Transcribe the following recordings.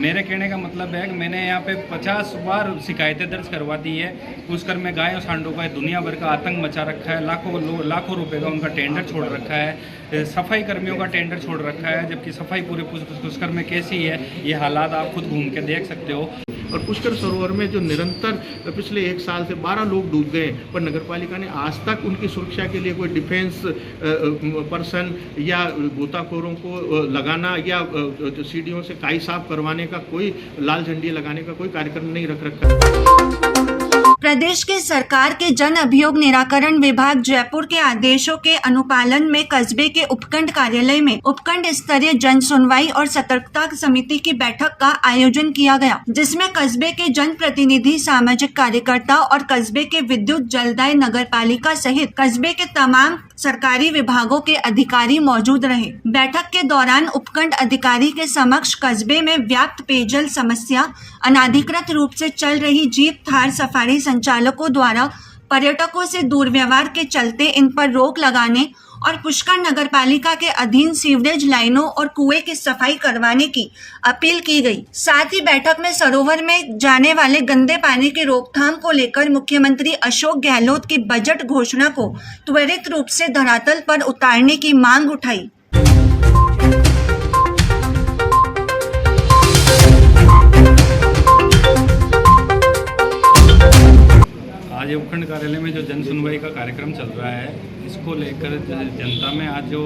मेरे कहने का मतलब है कि मैंने यहाँ पे 50 बार शिकायतें दर्ज करवा दी है। पुष्कर में गायों सांडों का दुनिया भर का आतंक मचा रखा है। लाखों रुपए का उनका टेंडर छोड़ रखा है। सफाई कर्मियों का टेंडर छोड़ रखा है, जबकि सफाई पूरे पुष्कर में कैसी है ये हालात आप खुद घूम के देख सकते हो। और पुष्कर सरोवर में जो निरंतर पिछले 1 साल से 12 लोग डूब गए, पर नगरपालिका ने आज तक उनकी सुरक्षा के लिए कोई डिफेंस पर्सन या गोताखोरों को लगाना या सीढ़ियों से काई साफ करवाने का, कोई लाल झंडी लगाने का कोई कार्यक्रम नहीं रख रखा। प्रदेश के सरकार के जन अभियोग निराकरण विभाग जयपुर के आदेशों के अनुपालन में कस्बे के उपखंड कार्यालय में उपखंड स्तरीय जन सुनवाई और सतर्कता समिति की बैठक का आयोजन किया गया, जिसमें कस्बे के जन प्रतिनिधि, सामाजिक कार्यकर्ता और कस्बे के विद्युत, जलदाय, नगरपालिका सहित कस्बे के तमाम सरकारी विभागों के अधिकारी मौजूद रहे। बैठक के दौरान उपखंड अधिकारी के समक्ष कस्बे में व्याप्त पेयजल समस्या, अनाधिकृत रूप से चल रही जीप थार सफारी संचालकों द्वारा पर्यटकों से दुर्व्यवहार के चलते इन पर रोक लगाने और पुष्कर नगरपालिका के अधीन सीवरेज लाइनों और कुएं की सफाई करवाने की अपील की गई। साथ ही बैठक में सरोवर में जाने वाले गंदे पानी की रोकथाम को लेकर मुख्यमंत्री अशोक गहलोत की बजट घोषणा को त्वरित रूप से धरातल पर उतारने की मांग उठाई। आज उपखंड कार्यालय में जो जन सुनवाई का कार्यक्रम चल रहा है, इसको लेकर जनता में आज जो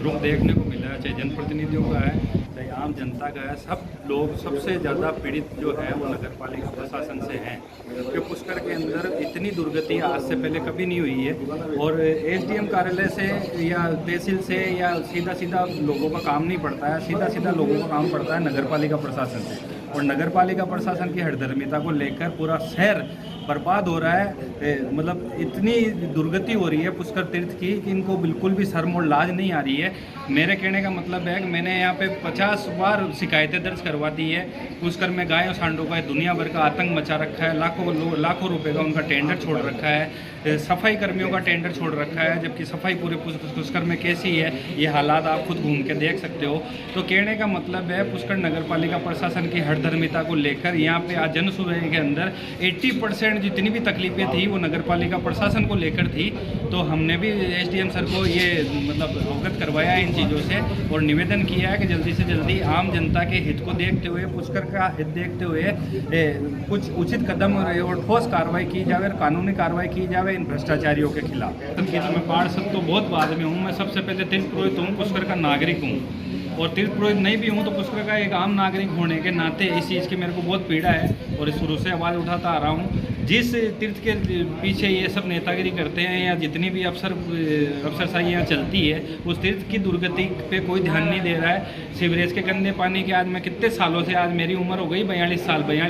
रुख देखने को मिला है, चाहे जनप्रतिनिधियों का है, चाहे आम जनता का है, सब लोग सबसे ज़्यादा पीड़ित जो है वो नगरपालिका प्रशासन से हैं। क्योंकि पुष्कर के अंदर इतनी दुर्गति आज से पहले कभी नहीं हुई है और एसडीएम कार्यालय से या तहसील से या सीधा लोगों का काम नहीं पड़ता है, सीधा लोगों का काम पड़ता है नगरपालिका प्रशासन से। और नगरपालिका प्रशासन की हठधर्मिता को लेकर पूरा शहर बर्बाद हो रहा है। मतलब इतनी दुर्गति हो रही है पुष्कर तीर्थ की कि इनको बिल्कुल भी शर्म और लाज नहीं आ रही है। मेरे कहने का मतलब है कि मैंने यहाँ पे 50 बार शिकायतें दर्ज करवा दी है। पुष्कर में गायों सांडों का दुनिया भर का आतंक मचा रखा है। लाखों रुपए का उनका टेंडर छोड़ रखा है। सफाई कर्मियों का टेंडर छोड़ रखा है, जबकि सफाई पूरे पुष्कर में कैसी है ये हालात आप खुद घूम के देख सकते हो। तो कहने का मतलब है पुष्कर नगरपालिका प्रशासन की हठधर्मिता को लेकर यहाँ पे आज जन सुनवाई के अंदर 80% जितनी भी तकलीफें थी वो नगरपालिका प्रशासन को लेकर थी। तो हमने भी एसडीएम सर को ये मतलब अवगत करवाया इन चीज़ों से और निवेदन किया है कि जल्दी से जल्दी आम जनता के हित को देखते हुए, पुष्कर का हित देखते हुए कुछ उचित कदम और ठोस कार्रवाई की जाए और कानूनी कार्रवाई की जाए इन भ्रष्टाचारियों के खिलाफ। मैं पार्षद तो बहुत बाद में हूँ, मैं सबसे पहले तीर्थ पुरोहित हूँ, पुष्कर का नागरिक हूँ और तीर्थ पुरोहित नहीं भी हूँ तो पुष्कर का एक आम नागरिक होने के नाते इस चीज़ की मेरे को बहुत पीड़ा है और शुरू से आवाज़ उठाता आ रहा हूँ। जिस तीर्थ के पीछे ये सब नेतागिरी करते हैं या जितनी भी अफसरशाहियाँ चलती है, उस तीर्थ की दुर्गति पे कोई ध्यान नहीं दे रहा है। सीवरेज के गंदे पानी के आज मैं कितने सालों से, आज मेरी उम्र हो गई 42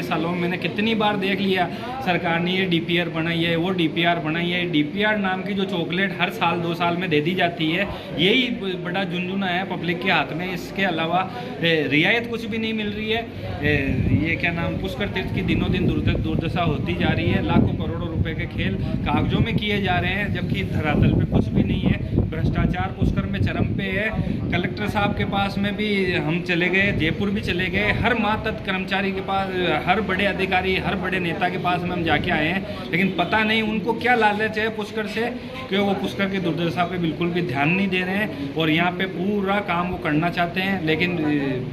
सालों में मैंने कितनी बार देख लिया सरकार ने ये डीपीआर बनाई है, वो डीपीआर बनाई है। डीपीआर नाम की जो चॉकलेट हर साल 2 साल में दे दी जाती है, यही बड़ा झुंझुना है पब्लिक के हाथ में। इसके अलावा रियायत कुछ भी नहीं मिल रही है। ये क्या नाम, पुष्कर तीर्थ की दिनों दिन दुर्दशा होती जा रही है। लाखों करोड़ों रुपए के खेल कागजों में किए जा रहे हैं, जबकि धरातल पे कुछ भी नहीं है। भ्रष्टाचार पुष्कर में चरम पे है। कलेक्टर साहब के पास में भी हम चले गए, जयपुर भी चले गए, हर मातहत कर्मचारी के पास, हर बड़े अधिकारी, हर बड़े नेता के पास में हम जाके आए हैं, लेकिन पता नहीं उनको क्या लालच है पुष्कर से कि वो पुष्कर की दुर्दशा पे बिल्कुल भी ध्यान नहीं दे रहे हैं और यहाँ पे पूरा काम वो करना चाहते हैं। लेकिन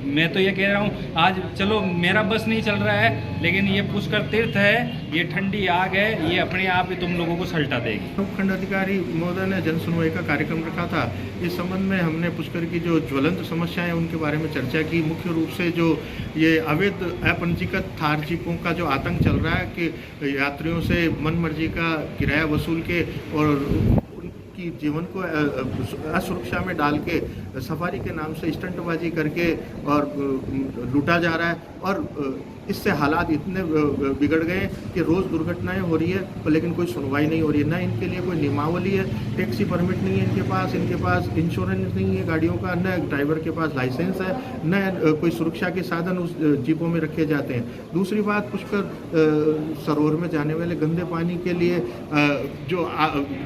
मैं तो ये कह रहा हूँ, आज चलो मेरा बस नहीं चल रहा है, लेकिन ये पुष्कर तीर्थ है, ये ठंडी आग है, ये अपने आप ही तुम लोगों को सल्टा देगी। उपखंड अधिकारी महोदय ने जन सुनवाई का कार्यक्रम रखा था। इस संबंध में हमने पुष्कर की जो ज्वलंत समस्याएं हैं उनके बारे में चर्चा की। मुख्य रूप से जो ये अवैध अपंजीकृत थार जीपों का जो आतंक चल रहा है कि यात्रियों से मन मर्जी का किराया वसूल के और उनकी जीवन को असुरक्षा में डाल के सफारी के नाम से स्टंटबाजी करके और लूटा जा रहा है। और इससे हालात इतने बिगड़ गए कि रोज़ दुर्घटनाएं हो रही है, लेकिन कोई सुनवाई नहीं हो रही है। न इनके लिए कोई नियमावली है, टैक्सी परमिट नहीं है इनके पास इंश्योरेंस नहीं है गाड़ियों का, न ड्राइवर के पास लाइसेंस है, न कोई सुरक्षा के साधन उस जीपों में रखे जाते हैं। दूसरी बात, पुष्कर सरोवर में जाने वाले गंदे पानी के लिए जो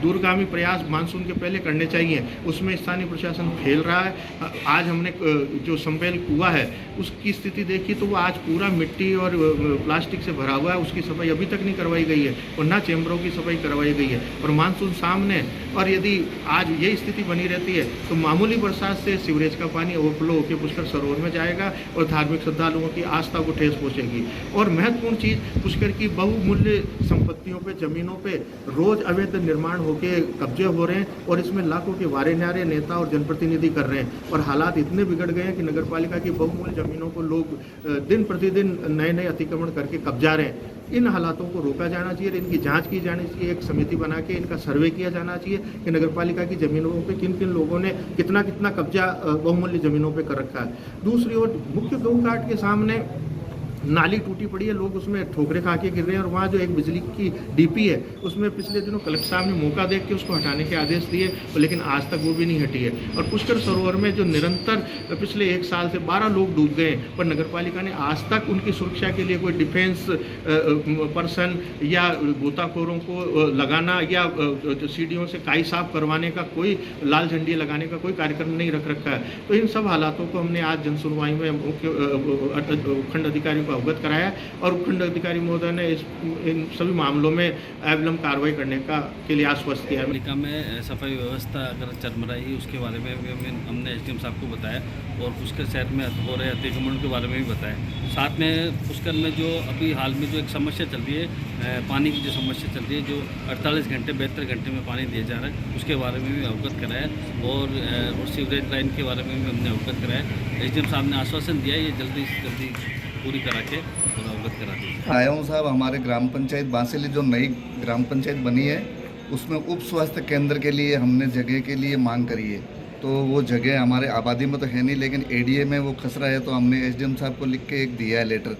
दूरगामी प्रयास मानसून के पहले करने चाहिए, उसमें स्थानीय प्रशासन फेल रहा रहा है। आज हमने जो संपेल कुआं है उसकी स्थिति देखी तो वो आज पूरा मिट्टी और प्लास्टिक से भरा हुआ है, उसकी सफाई अभी तक नहीं करवाई गई है और ना चैम्बरों की सफाई करवाई गई है। और मानसून सामने, और यदि आज ये स्थिति बनी रहती है तो मामूली बरसात से सीवरेज का पानी ओवरफ्लो होकर पुष्कर सरोवर में जाएगा और धार्मिक श्रद्धालुओं की आस्था को ठेस पहुंचेगी। और महत्वपूर्ण चीज़, पुष्कर की बहुमूल्य संपत्तियों पे, जमीनों पे रोज अवैध निर्माण होके कब्जे हो रहे हैं और इसमें लाखों के वारे न्यारे नेता और जनप्रतिनिधि कर रहे हैं। और हालात इतने बिगड़ गए हैं कि नगरपालिका की बहुमूल्य जमीनों को लोग दिन प्रतिदिन नए नए अतिक्रमण करके कब्जा रहे हैं। इन हालातों को रोका जाना चाहिए, इनकी जांच की जानी चाहिए, एक समिति बना के इनका सर्वे किया जाना चाहिए कि नगरपालिका की ज़मीनों पे किन किन लोगों ने कितना कितना कब्जा बहुमूल्य ज़मीनों पे कर रखा है। दूसरी ओर मुख्य गौ घाट के सामने नाली टूटी पड़ी है, लोग उसमें ठोकरे खा के गिर रहे हैं और वहाँ जो एक बिजली की डीपी है उसमें पिछले दिनों कलेक्टर साहब ने मौका देख के उसको हटाने के आदेश दिए, लेकिन आज तक वो भी नहीं हटी है। और पुष्कर सरोवर में जो निरंतर पिछले 1 साल से 12 लोग डूब गए हैं, पर नगरपालिका ने आज तक उनकी सुरक्षा के लिए कोई डिफेंस पर्सन या गोताखोरों को लगाना या सीढ़ियों से काई साफ करवाने का, कोई लाल झंडी लगाने का कोई कार्यक्रम नहीं रख रखा है। तो इन सब हालातों को हमने आज जनसुनवाई में मुख्य उपखंड अधिकारी को अवगत कराया और उपखंड अधिकारी महोदय ने इन सभी मामलों में अविलंब कार्रवाई करने के लिए आश्वस्त किया है। पालिका में सफाई व्यवस्था अगर चरमराई उसके बारे में भी हमने एसडीएम साहब को बताया और पुष्कर शहर में हो रहे अतिक्रमण के बारे में भी बताया। साथ में पुष्कर में जो अभी हाल में जो एक समस्या चल रही है, पानी की जो समस्या चल रही है, जो 48 घंटे 72 घंटे में पानी दिया जा रहा है, उसके बारे में भी अवगत कराया और सीवरेज लाइन के बारे में भी हमने अवगत कराया। एसडीएम साहब ने आश्वासन दिया ये जल्दी से जल्दी पूरी करा के और अवगत करा दी। आया हूँ साहब, हमारे ग्राम पंचायत बांसिली जो नई ग्राम पंचायत बनी है उसमें उप स्वास्थ्य केंद्र के लिए हमने जगह के लिए मांग करी है। तो वो जगह हमारे आबादी में तो है नहीं, लेकिन एडीए में वो खसरा है, तो हमने एसडीएम साहब को लिख के एक दिया है लेटर,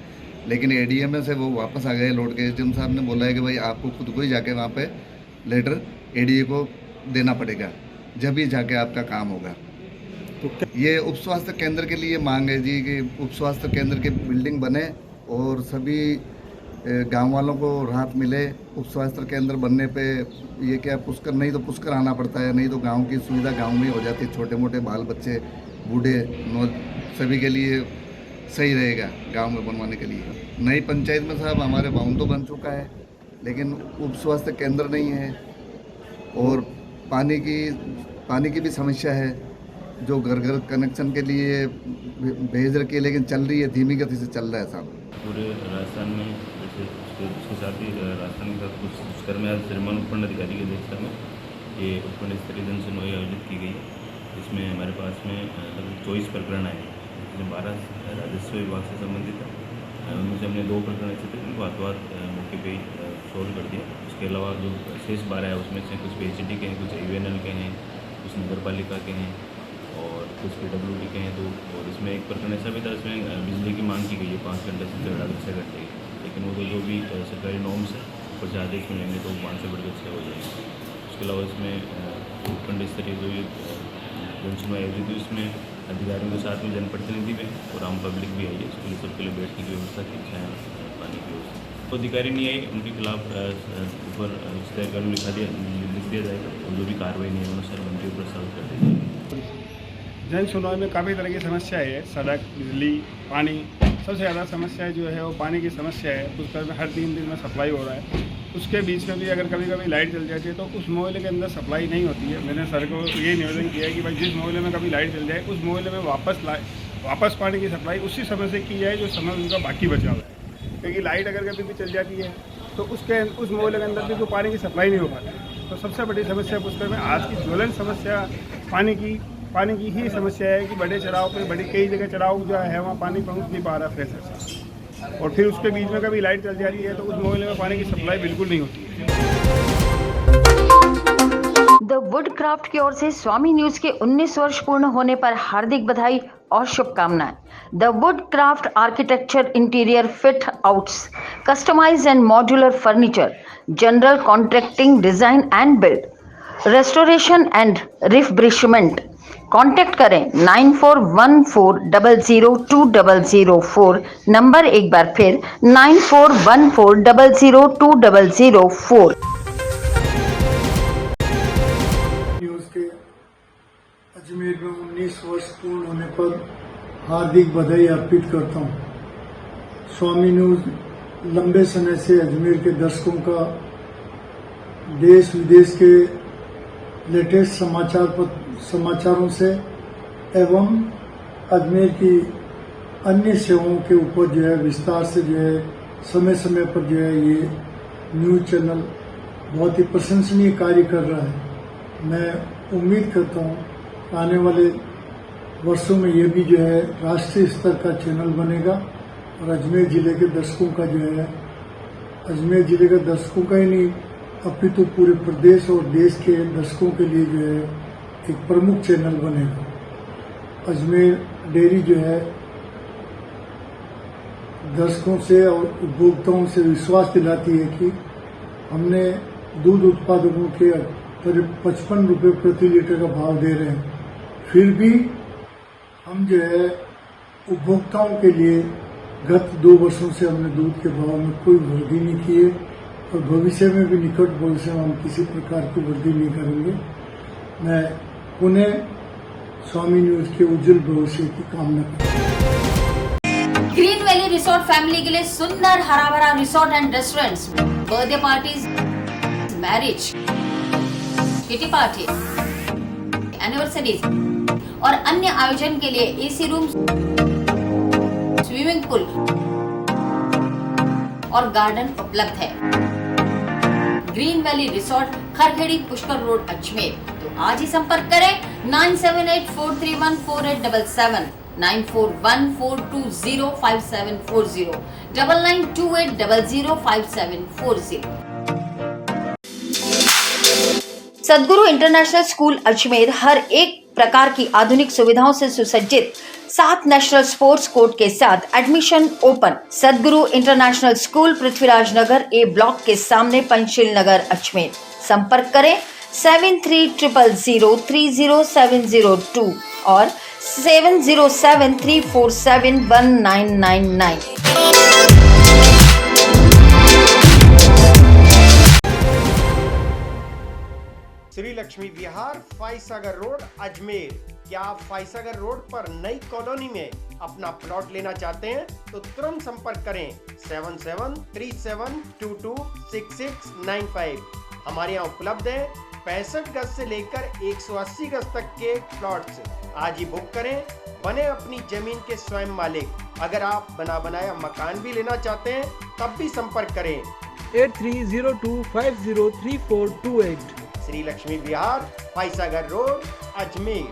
लेकिन एडीए में से वो वापस आ गए लौट के। एसडीएम साहब ने बोला है कि भाई आपको खुद को ही जाके वहाँ पे लेटर एडीए को देना पड़ेगा, जब ही जाके आपका काम होगा। तो ये उप स्वास्थ्य केंद्र के लिए मांग है जी कि उप स्वास्थ्य केंद्र की बिल्डिंग बने और सभी गांव वालों को राहत मिले। उप स्वास्थ्य केंद्र बनने पे ये क्या पुष्कर, नहीं तो पुष्कर आना पड़ता है, नहीं तो गांव की सुविधा गांव में हो जाती है, छोटे मोटे बाल बच्चे बूढ़े सभी के लिए सही रहेगा गांव में बनवाने के लिए। नई पंचायत में साहब हमारे भवन तो बन चुका है, लेकिन उप स्वास्थ्य केंद्र नहीं है और पानी की भी समस्या है, जो घर घर कनेक्शन के लिए भेज रखी है, लेकिन चल रही है, धीमी गति से चल रहा है साहब। पूरे राजस्थान में जैसे उसके साथ ही राजस्थान के साथ कुछ पुष्कर में आज श्रीमान उपखंड अधिकारी की अध्यक्षता में ये उपखंड स्तरीय जन सुनवाई आयोजित की गई है। इसमें हमारे पास में लगभग 24 प्रकरण आए, जिसमें 12 राजस्व विभाग से संबंधित है। उनमें से हमने 2 प्रकरण ऐसे थे जिनको हाथों मौके पर सोल्व कर दिया। उसके अलावा जो शेष 12 है उसमें से कुछ PHD के हैं, कुछ AVNL के हैं, कुछ नगरपालिका के हैं और कुछ PWD के हैं। तो और इसमें एक प्रकरण ऐसा भी था, इसमें बिजली की मांग की गई है 5 घंटे से 6 घंटे की, लेकिन वो तो जो भी सरकारी नॉर्म्स है और ज़्यादा देश में लेंगे तो 5 से बढ़ के 6 हो जाएंगे। उसके अलावा इसमें उपखंड स्तरीय जो ये जनसुनवाई आयोजित हुई, इसमें अधिकारियों के साथ में जनप्रतिनिधि भी और आम पब्लिक भी आई है। उसके लिए सबके लिए बैठने की व्यवस्था की, पानी की व्यवस्था। तो अधिकारी नहीं आई, उनके खिलाफ ऊपर लिख दिया जाएगा और जो भी कार्रवाई नहीं है अनुसार उनके ऊपर सवाल कर दी जाएगी। जन सुनवाई में काफ़ी तरह की समस्या है, सड़क, बिजली, पानी। सबसे ज़्यादा समस्या जो है वो पानी की समस्या है। पुष्कर में हर 3 दिन में सप्लाई हो रहा है, उसके बीच में भी अगर कभी कभी लाइट चल जाती है तो उस मोहल्ले के अंदर सप्लाई नहीं होती है। मैंने सर को ये निवेदन किया है कि भाई जिस मोहल्ले में कभी लाइट चल जाए उस मोहल्ले में वापस पानी की सप्लाई उसी समय से की जाए जो समय उनका बाकी बचा हुआ है, क्योंकि लाइट अगर कभी भी चल जाती है तो उस मोहल्ले के अंदर भी कोई पानी की सप्लाई नहीं हो पाती है। तो सबसे बड़ी समस्या पुष्कर में आज की ज्वलन समस्या पानी की ही समस्या है कि बड़े चढ़ाव पे कई जगह चढ़ाव जो है वहाँ पानी पहुँच नहीं पा रहा फ्रेश से, और फिर उसके बीच में कभी लाइट चल जाती है तो उस मोहल्ले में पानी की सप्लाई बिल्कुल नहीं होती है। द वुड क्राफ्ट की ओर से स्वामी न्यूज के 19 वर्ष पूर्ण होने पर हार्दिक बधाई और शुभकामनाएं। The wood craft architecture, interior fit outs, customised and modular furniture, general contracting, design and build, restoration and refurbishment. Contact करें 9414002004। नंबर एक बार फिर 9414002004। न्यूज़ के अजमेर में 19 वर्ष पूर्ण होने पर हार्दिक बधाई अर्पित करता हूं। स्वामी न्यूज लंबे समय से अजमेर के दर्शकों का देश विदेश के लेटेस्ट समाचारों से एवं अजमेर की अन्य सेवाओं के ऊपर जो है विस्तार से जो है समय समय पर जो है ये न्यूज चैनल बहुत ही प्रशंसनीय कार्य कर रहा है। मैं उम्मीद करता हूँ आने वाले वर्षों में ये भी जो है राष्ट्रीय स्तर का चैनल बनेगा और अजमेर जिले के दर्शकों का जो है अजमेर जिले के दर्शकों का ही नहीं अपितु पूरे प्रदेश और देश के दर्शकों के लिए जो है एक प्रमुख चैनल बनेगा। अजमेर डेयरी जो है दर्शकों से और उपभोक्ताओं से विश्वास दिलाती है कि हमने दूध उत्पादकों के करीब 55 रुपये प्रति लीटर का भाव दे रहे हैं, फिर भी हम जो है उपभोक्ताओं के लिए गत 2 वर्षों से हमने दूध के भाव में कोई वृद्धि नहीं की है और भविष्य में भी निकट भविष्य में हम किसी प्रकार की वृद्धि नहीं करेंगे। मैं पुनः स्वामी न्यूज के उज्जवल भविष्य की कामना करता हूँ। ग्रीन वैली रिसोर्ट फैमिली के लिए सुंदर हरा भरा resort and restaurants, birthday parties, marriage, kitty party, anniversaries और अन्य आयोजन के लिए एसी रूम, स्विमिंग पूल और गार्डन उपलब्ध है। Green valley resort Kharkhedi Pushkar road Ajmer. तो आज ही संपर्क करें 9784314877, 9414205740, 9928005740। सदगुरु इंटरनेशनल स्कूल अजमेर हर एक प्रकार की आधुनिक सुविधाओं से सुसज्जित 7 नेशनल स्पोर्ट्स कोर्ट के साथ एडमिशन ओपन। सदगुरु इंटरनेशनल स्कूल पृथ्वीराज नगर ए ब्लॉक के सामने पंचशील नगर अजमेर। संपर्क करें 7300030702 और 7073471999। श्री लक्ष्मी विहार, फाइसागर रोड, अजमेर। क्या आप फाइसागर रोड पर नई कॉलोनी में अपना प्लॉट लेना चाहते हैं तो तुरंत संपर्क करें 7737226695। हमारे यहाँ उपलब्ध है 65 गज से लेकर 180 गज तक के प्लॉट्स। आज ही बुक करें, बने अपनी जमीन के स्वयं मालिक। अगर आप बना बनाया मकान भी लेना चाहते हैं तब भी संपर्क करें 8302503428। श्री लक्ष्मी विहार, फाइसागर रोड, अजमेर।